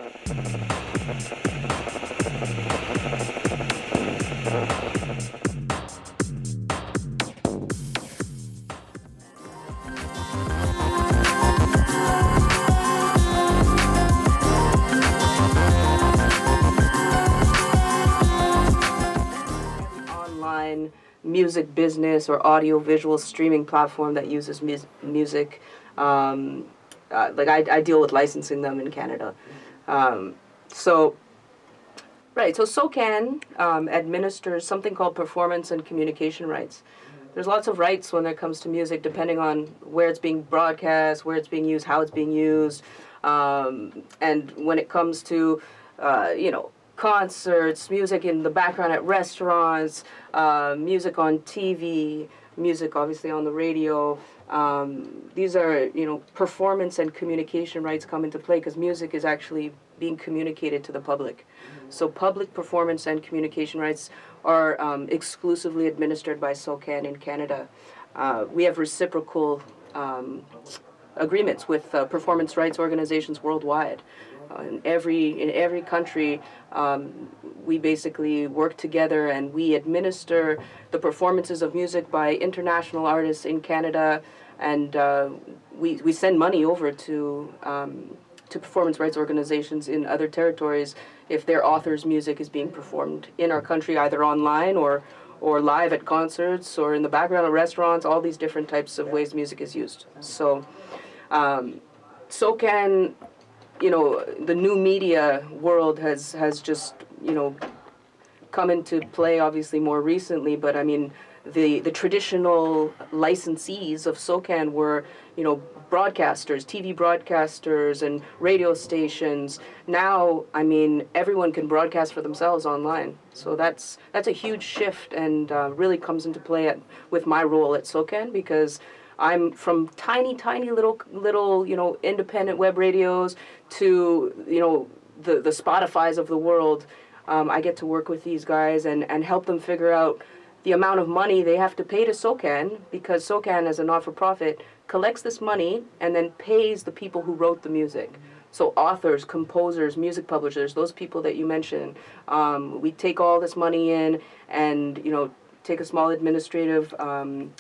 Online music business or audio visual streaming platform that uses music. Like I deal with licensing them in Canada. So right, so SOCAN administers something called performance and communication rights. There's lots of rights when it comes to music, depending on where it's being broadcast, where it's being used, how it's being used, and when it comes to, concerts, music in the background at restaurants, music on TV, music obviously on the radio. These are, performance and communication rights come into play because music is actually being communicated to the public. So public performance and communication rights are exclusively administered by SOCAN in Canada. We have reciprocal agreements with performance rights organizations worldwide. In every country, we basically work together and we administer the performances of music by international artists in Canada, and we send money over to performance rights organizations in other territories if their authors' music is being performed in our country, either online or live at concerts or in the background of restaurants, all these different types of ways music is used. So SOCAN, the new media world has just, come into play obviously more recently, but I mean, the traditional licensees of SOCAN were, broadcasters, TV broadcasters and radio stations. Now, I mean, everyone can broadcast for themselves online. So that's a huge shift and really comes into play with my role at SOCAN, because I'm from tiny little, independent web radios to, the Spotifys of the world. I get to work with these guys and help them figure out the amount of money they have to pay to SOCAN, because SOCAN, as a not-for-profit, collects this money and then pays the people who wrote the music. So authors, composers, music publishers, those people that you mentioned, we take all this money in and, take a small administrative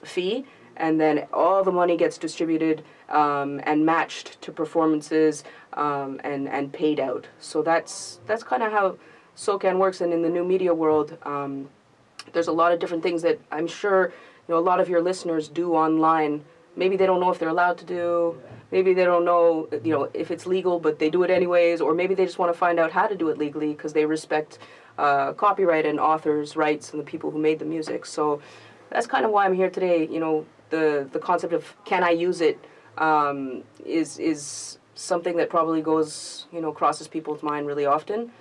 fee, and then all the money gets distributed and matched to performances and paid out. So that's kind of how SOCAN works. And in the new media world, there's a lot of different things that I'm sure a lot of your listeners do online. Maybe they don't know if they're allowed to do. Maybe they don't know if it's legal, but they do it anyways. Or maybe they just want to find out how to do it legally because they respect copyright and authors' rights and the people who made the music. So that's kind of why I'm here today. The concept of can I use it is something that probably goes crosses people's mind really often.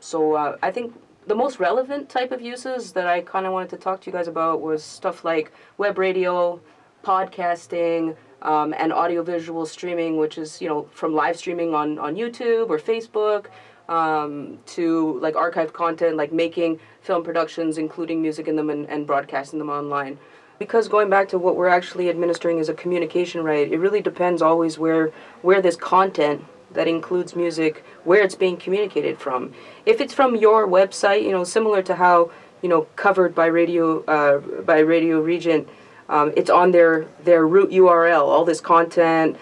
So I think the most relevant type of uses that I kind of wanted to talk to you guys about was stuff like web radio, podcasting, and audiovisual streaming, which is, from live streaming on YouTube or Facebook, to like archived content, like making film productions, including music in them and broadcasting them online. Because going back to what we're actually administering as a communication right, it really depends always where this content that includes music, where it's being communicated from. If it's from your website, similar to how, covered by Radio Regent, it's on their root URL. All this content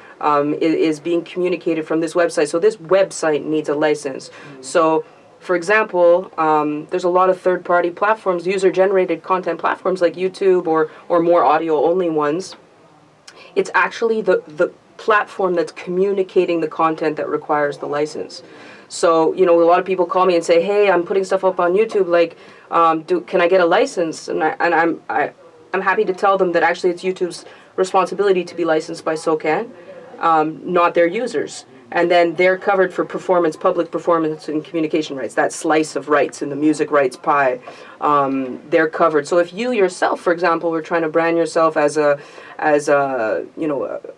is being communicated from this website. So this website needs a license. So, for example, there's a lot of third-party platforms, user-generated content platforms like YouTube or more audio-only ones. It's actually the platform that's communicating the content that requires the license. So, a lot of people call me and say, "Hey, I'm putting stuff up on YouTube. Like, can I get a license?" And I'm happy to tell them that actually it's YouTube's responsibility to be licensed by SOCAN, not their users. And then they're covered for public performance and communication rights, that slice of rights in the music rights pie. They're covered. So if you yourself, for example, were trying to brand yourself as a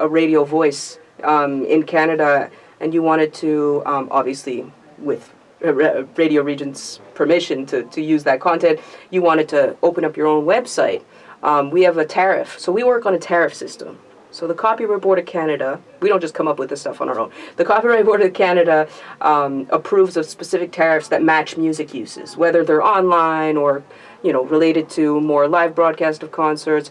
radio voice in Canada, and you wanted to, obviously with Radio Regent's permission to use that content, you wanted to open up your own website, we have a tariff. So we work on a tariff system. So the Copyright Board of Canada, we don't just come up with this stuff on our own. The Copyright Board of Canada approves of specific tariffs that match music uses, whether they're online or, related to more live broadcast of concerts.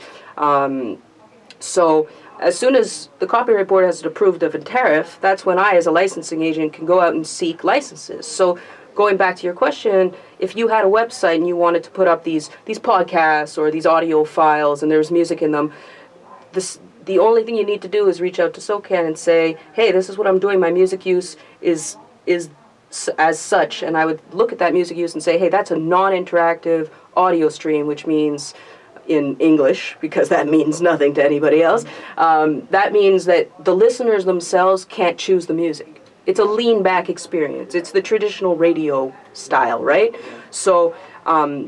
So as soon as the Copyright Board has approved of a tariff, that's when I, as a licensing agent, can go out and seek licenses. So going back to your question, if you had a website and you wanted to put up these podcasts or these audio files and there's music in them, the only thing you need to do is reach out to SOCAN and say, hey, this is what I'm doing. My music use is as such. And I would look at that music use and say, hey, that's a non-interactive audio stream, which means in English, because that means nothing to anybody else, that means that the listeners themselves can't choose the music. It's a lean-back experience. It's the traditional radio style, right? So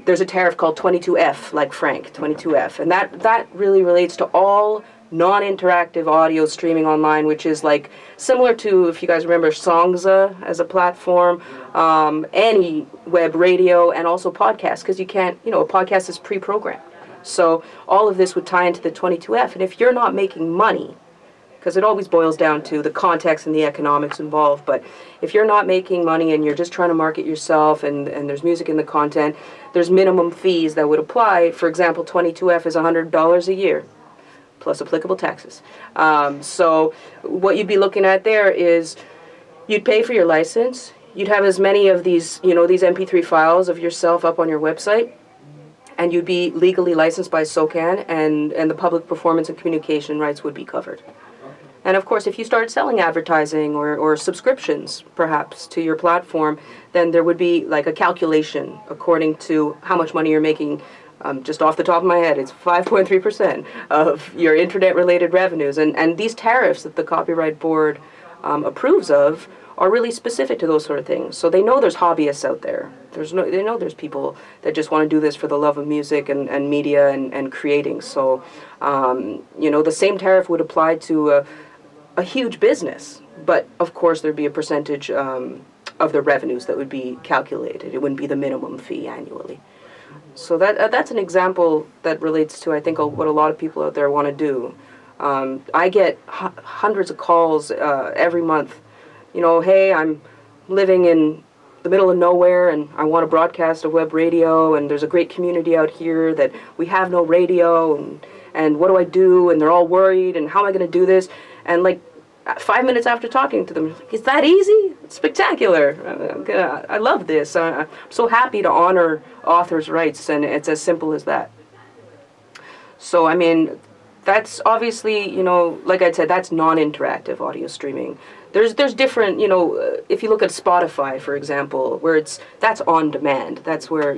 there's a tariff called 22F, like Frank, 22F. And that really relates to all non-interactive audio streaming online, which is like similar to, if you guys remember, Songza as a platform, any web radio, and also podcasts, because you can't, a podcast is pre-programmed. So all of this would tie into the 22F. And if you're not making money, because it always boils down to the context and the economics involved, but if you're not making money and you're just trying to market yourself and there's music in the content, there's minimum fees that would apply. For example, 22F is $100 a year, plus applicable taxes. So what you'd be looking at there is you'd pay for your license. You'd have as many of these, these MP3 files of yourself up on your website, and you'd be legally licensed by SOCAN, and the public performance and communication rights would be covered. And of course, if you start selling advertising or subscriptions, perhaps, to your platform, then there would be like a calculation according to how much money you're making. Just off the top of my head, it's 5.3% of your internet-related revenues. And these tariffs that the Copyright Board approves of are really specific to those sort of things. So they know there's hobbyists out there. They know there's people that just want to do this for the love of music and media and creating. So, the same tariff would apply to a huge business. But, of course, there'd be a percentage of the revenues that would be calculated. It wouldn't be the minimum fee annually. So that's an example that relates to, I think, what a lot of people out there want to do. I get hundreds of calls every month. Hey, I'm living in the middle of nowhere and I want to broadcast a web radio, and there's a great community out here that we have no radio, and what do I do? And they're all worried, and how am I going to do this? And like 5 minutes after talking to them, is that easy? It's spectacular. I love this. I'm so happy to honor authors' rights, and it's as simple as that. So, I mean, that's obviously, like I said, that's non-interactive audio streaming. There's different, if you look at Spotify, for example, where that's on demand. That's where,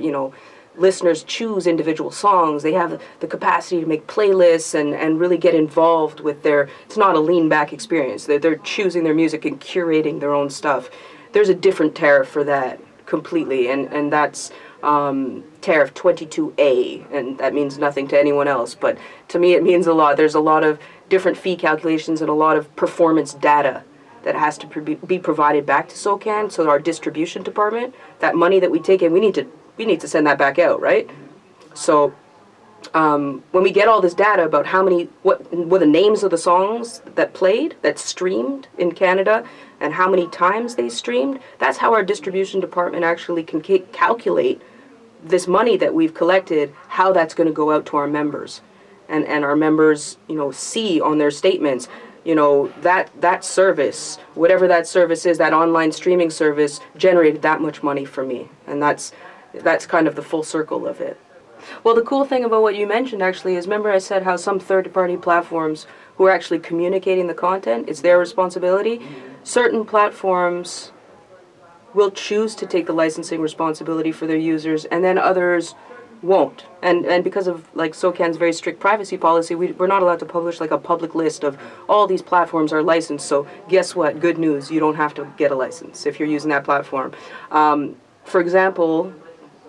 listeners choose individual songs. They have the capacity to make playlists and really get involved with it's not a lean-back experience. They're choosing their music and curating their own stuff. There's a different tariff for that completely, and that's tariff 22A, and that means nothing to anyone else, but to me it means a lot. There's a lot of different fee calculations and a lot of performance data that has to be provided back to SOCAN, so our distribution department, that money that we take in, we need to send that back out, right? So when we get all this data about what were the names of the songs that streamed in Canada, and how many times they streamed, that's how our distribution department actually can calculate this money that we've collected, how that's going to go out to our members. And our members, see on their statements, that service, whatever that service is, that online streaming service, generated that much money for me. And that's kind of the full circle of it. Well, the cool thing about what you mentioned actually is, remember I said how some third-party platforms who are actually communicating the content, it's their responsibility. Certain platforms will choose to take the licensing responsibility for their users, and then others won't. And because of SOCAN's very strict privacy policy, we're not allowed to publish a public list of all these platforms are licensed. So guess what? Good news. You don't have to get a license if you're using that platform. For example,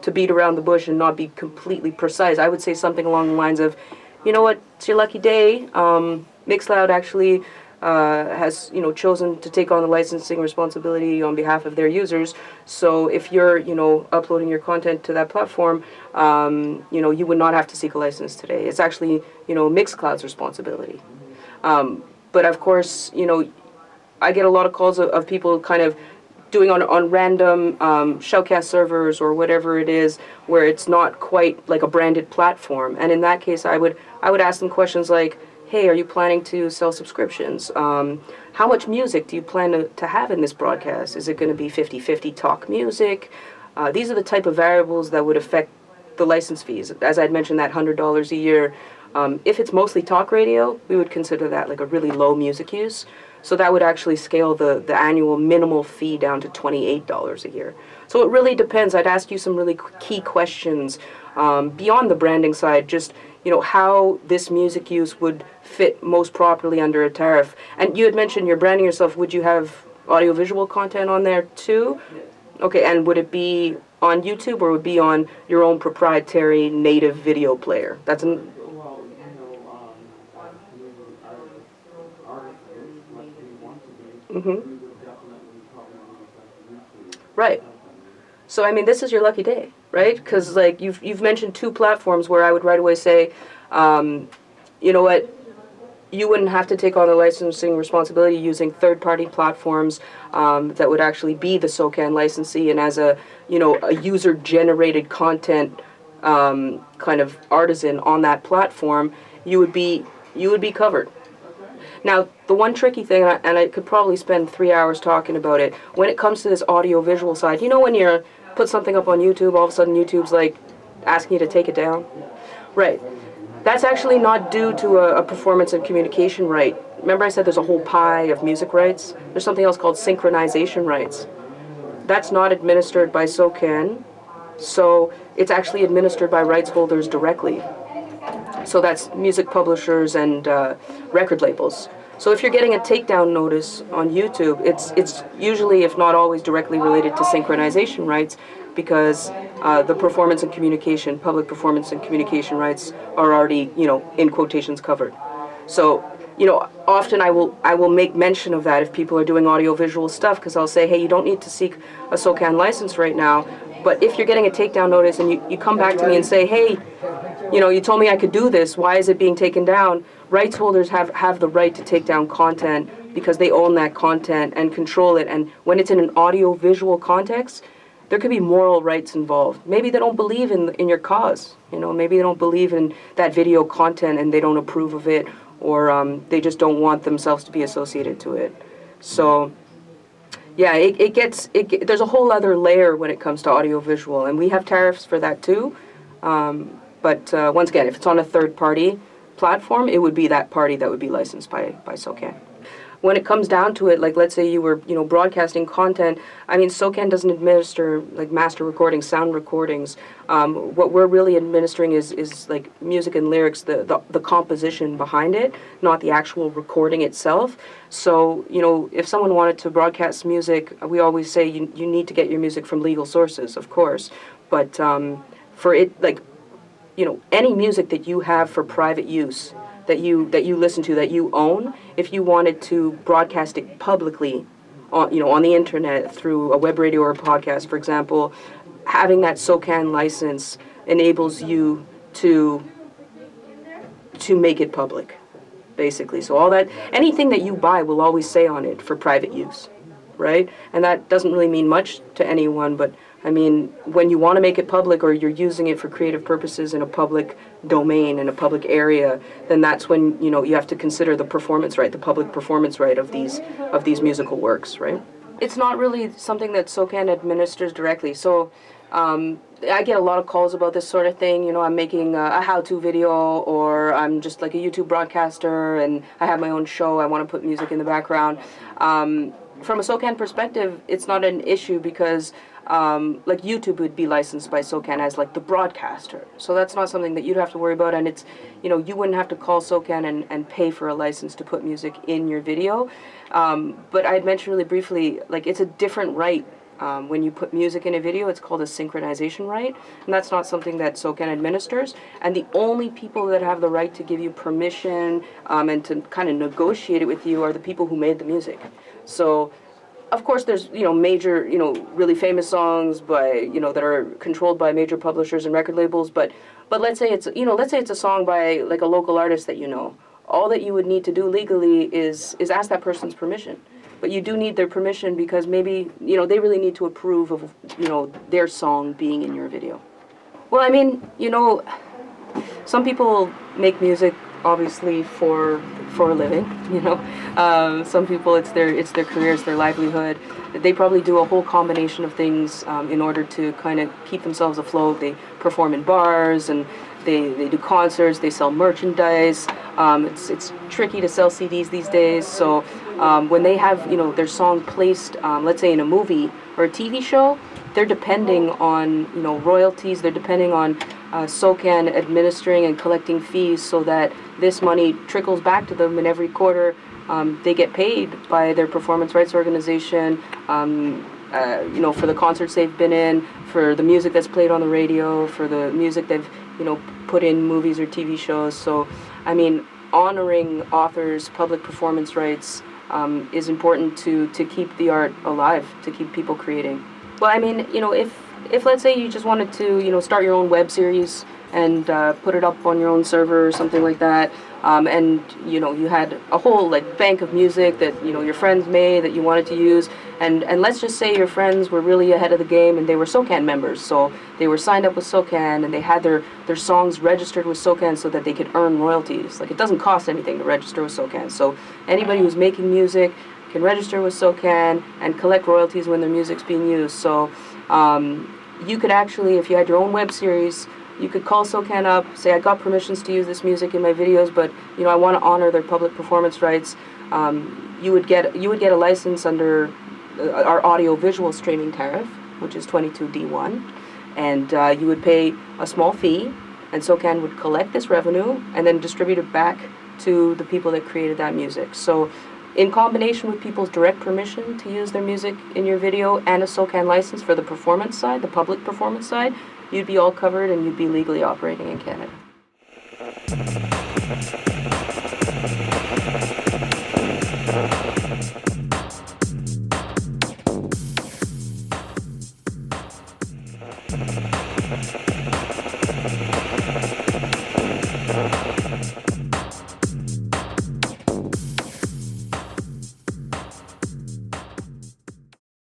to beat around the bush and not be completely precise, I would say something along the lines of, you know what, it's your lucky day. Mixcloud actually has chosen to take on the licensing responsibility on behalf of their users. So if you're uploading your content to that platform, you would not have to seek a license today. It's actually Mixcloud's responsibility. But of course, I get a lot of calls of people kind of doing on random shoutcast servers or whatever it is, where it's not quite like a branded platform. And in that case, I would ask them questions like, hey, are you planning to sell subscriptions? How much music do you plan to have in this broadcast? Is it going to be 50-50 talk music? These are the type of variables that would affect the license fees. As I'd mentioned, that $100 a year. If it's mostly talk radio, we would consider that like a really low music use. So that would actually scale the annual minimal fee down to $28 a year. So it really depends. I'd ask you some really key questions beyond the branding side, just how this music use would fit most properly under a tariff. And you had mentioned you're branding yourself. Would you have audiovisual content on there too? Okay, and would it be on YouTube or would it be on your own proprietary native video player? That's an... Mm-hmm. Right. So I mean, this is your lucky day, right? Because like you've mentioned two platforms where I would right away say, you know what, you wouldn't have to take on the licensing responsibility using third-party platforms that would actually be the SOCAN licensee, and as a a user-generated content kind of artisan on that platform, you would be covered. Now, the one tricky thing, and I could probably spend 3 hours talking about it, when it comes to this audio-visual side, when you put something up on YouTube, all of a sudden YouTube's like asking you to take it down? Right. That's actually not due to a performance and communication right. Remember I said there's a whole pie of music rights? There's something else called synchronization rights. That's not administered by SOCAN, so it's actually administered by rights holders directly. So that's music publishers and record labels. So if you're getting a takedown notice on YouTube, it's usually, if not always, directly related to synchronization rights, because the performance and communication, public performance and communication rights are already, in quotations, covered. So, often I will make mention of that if people are doing audiovisual stuff, because I'll say, hey, you don't need to seek a SOCAN license right now, but if you're getting a takedown notice and you come back to me and say, hey, you told me I could do this, why is it being taken down? Rights holders have the right to take down content because they own that content and control it. And when it's in an audio-visual context, there could be moral rights involved. Maybe they don't believe in your cause. Maybe they don't believe in that video content and they don't approve of it, or they just don't want themselves to be associated to it. So, yeah, there's a whole other layer when it comes to audio-visual, and we have tariffs for that too. But once again, if it's on a third-party platform, it would be that party that would be licensed by SOCAN. When it comes down to it, like let's say you were broadcasting content, I mean SOCAN doesn't administer like master recordings, sound recordings. What we're really administering is like music and lyrics, the composition behind it, not the actual recording itself. So if someone wanted to broadcast music, we always say you need to get your music from legal sources, of course. But for it, like any music that you have for private use, that you listen to, that you own, if you wanted to broadcast it publicly on the internet through a web radio or a podcast, for example, having that SOCAN license enables you to make it public, basically. So all that, anything that you buy will always say on it for private use, right? And that doesn't really mean much to anyone, but I mean, when you want to make it public or you're using it for creative purposes in a public domain, in a public area, then that's when, you have to consider the performance right, the public performance right of these musical works, right? It's not really something that SOCAN administers directly. So I get a lot of calls about this sort of thing. I'm making a how-to video, or I'm just like a YouTube broadcaster and I have my own show, I want to put music in the background. From a SOCAN perspective, it's not an issue because like YouTube would be licensed by SOCAN as like the broadcaster. So that's not something that you'd have to worry about, and it's, you wouldn't have to call SOCAN and pay for a license to put music in your video. But I had mentioned really briefly, like it's a different right. When you put music in a video, it's called a synchronization right, and that's not something that SOCAN administers. And the only people that have the right to give you permission and to kind of negotiate it with you are the people who made the music. So, of course, there's major really famous songs by that are controlled by major publishers and record labels. But let's say it's let's say it's a song by like a local artist that all that you would need to do legally is ask that person's permission. But you do need their permission because maybe, they really need to approve of, their song being in your video. Well, I mean, some people make music obviously for a living, Some people it's their career, it's their livelihood. They probably do a whole combination of things in order to kind of keep themselves afloat. They perform in bars and they do concerts, they sell merchandise. It's tricky to sell CDs these days, so when they have their song placed, let's say in a movie or a TV show, they're depending on royalties. They're depending on SOCAN administering and collecting fees so that this money trickles back to them, and every quarter they get paid by their performance rights organization. For the concerts they've been in, for the music that's played on the radio, for the music they've put in movies or TV shows. So, I mean, honoring authors' public performance rights is important to keep the art alive, to keep people creating. Well, I mean, if let's say you just wanted to, start your own web series and put it up on your own server or something like that, and you had a whole bank of music that your friends made that you wanted to use, and let's just say your friends were really ahead of the game and they were SOCAN members, so they were signed up with SOCAN and they had their songs registered with SOCAN so that they could earn royalties. It doesn't cost anything to register with SOCAN, so anybody who's making music can register with SOCAN and collect royalties when their music's being used. So you could actually, if you had your own web series, you could call SOCAN up, say, I got permissions to use this music in my videos, but I want to honor their public performance rights. You would get a license under our audio-visual streaming tariff, which is 22D1, and you would pay a small fee, and SOCAN would collect this revenue and then distribute it back to the people that created that music. So, in combination with people's direct permission to use their music in your video and a SOCAN license for the performance side, the public performance side, you'd be all covered and you'd be legally operating in Canada.